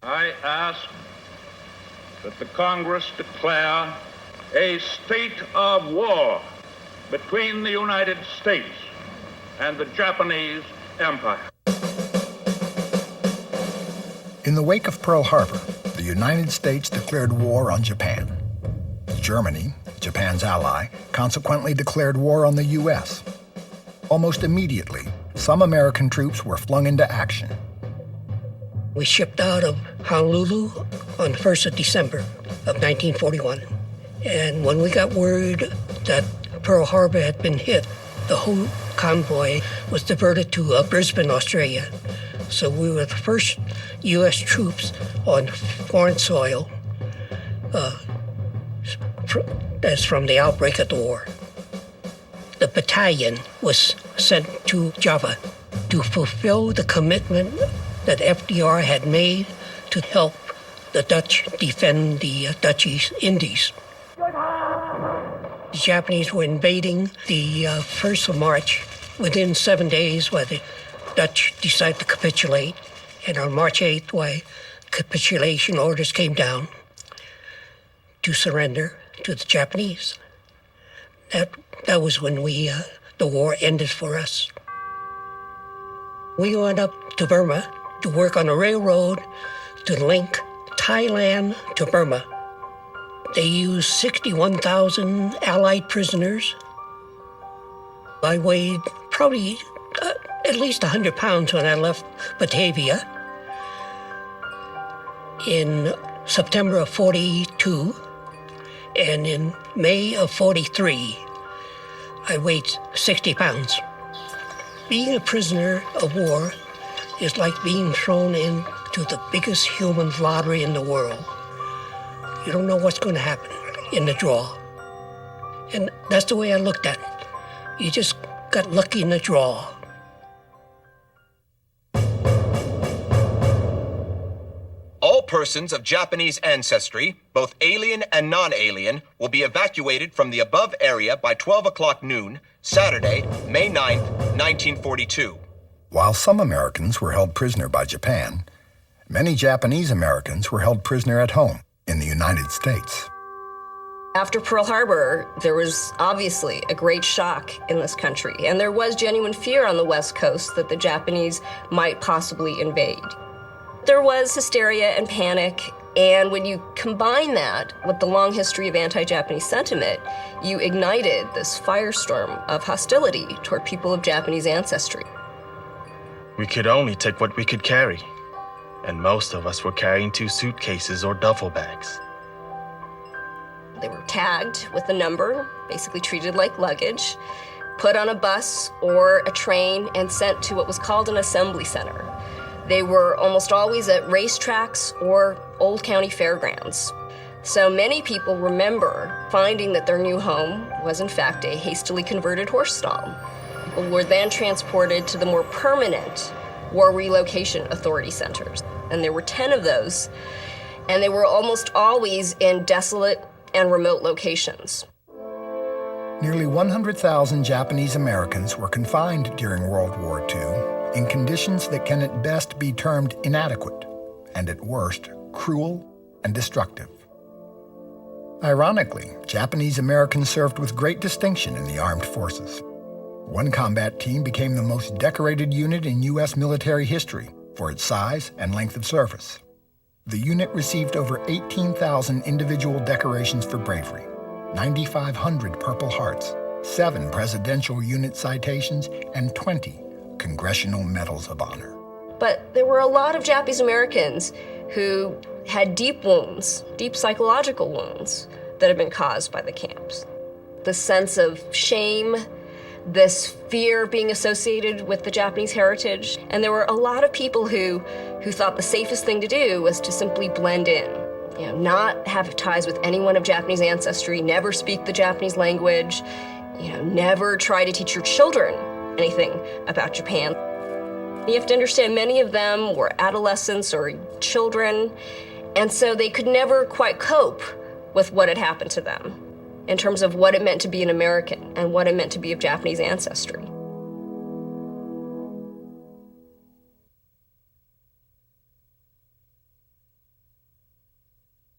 I ask that the Congress declare a state of war between the United States and the Japanese Empire. In the wake of Pearl Harbor, the United States declared war on Japan. Germany, Japan's ally, consequently declared war on the U.S. Almost immediately, some American troops were flung into action. We shipped out of Honolulu on the 1st of December of 1941. And when we got word that Pearl Harbor had been hit, the whole convoy was diverted to Brisbane, Australia. So we were the first U.S. troops on foreign soil that's from the outbreak of the war. The battalion was sent to Java to fulfill the commitment that FDR had made to help the Dutch defend the Dutch East Indies. The Japanese were invading the 1st of March. Within 7 days, where the Dutch decided to capitulate, and on March 8th, why capitulation orders came down to surrender to the Japanese. That was when the war ended for us. We went up to Burma to work on a railroad to link Thailand to Burma. They used 61,000 Allied prisoners. I weighed probably at least 100 pounds when I left Batavia. In September of 42 and in May of 43, I weighed 60 pounds. Being a prisoner of war is like being thrown into the biggest human lottery in the world. You don't know what's going to happen in the draw. And that's the way I looked at it. You just got lucky in the draw. All persons of Japanese ancestry, both alien and non-alien, will be evacuated from the above area by 12 o'clock noon, Saturday, May 9th, 1942. While some Americans were held prisoner by Japan, many Japanese Americans were held prisoner at home in the United States. After Pearl Harbor, there was obviously a great shock in this country, and there was genuine fear on the West Coast that the Japanese might possibly invade. There was hysteria and panic, and when you combine that with the long history of anti-Japanese sentiment, you ignited this firestorm of hostility toward people of Japanese ancestry. We could only take what we could carry, and most of us were carrying 2 suitcases or duffel bags. They were tagged with a number, basically treated like luggage, put on a bus or a train and sent to what was called an assembly center. They were almost always at racetracks or old county fairgrounds. So many people remember finding that their new home was in fact a hastily converted horse stall. People were then transported to the more permanent War Relocation Authority centers. And there were 10 of those, and they were almost always in desolate and remote locations. Nearly 100,000 Japanese Americans were confined during World War II in conditions that can at best be termed inadequate, and at worst, cruel and destructive. Ironically, Japanese Americans served with great distinction in the armed forces. One combat team became the most decorated unit in U.S. military history for its size and length of service. The unit received over 18,000 individual decorations for bravery, 9,500 Purple Hearts, 7 Presidential Unit citations, and 20 Congressional Medals of Honor. But there were a lot of Japanese Americans who had deep wounds, deep psychological wounds that had been caused by the camps. The sense of shame, this fear of being associated with the Japanese heritage. And there were a lot of people who thought the safest thing to do was to simply blend in. Not have ties with anyone of Japanese ancestry, never speak the Japanese language, never try to teach your children anything about Japan. You have to understand many of them were adolescents or children, and so they could never quite cope with what had happened to them in terms of what it meant to be an American and what it meant to be of Japanese ancestry.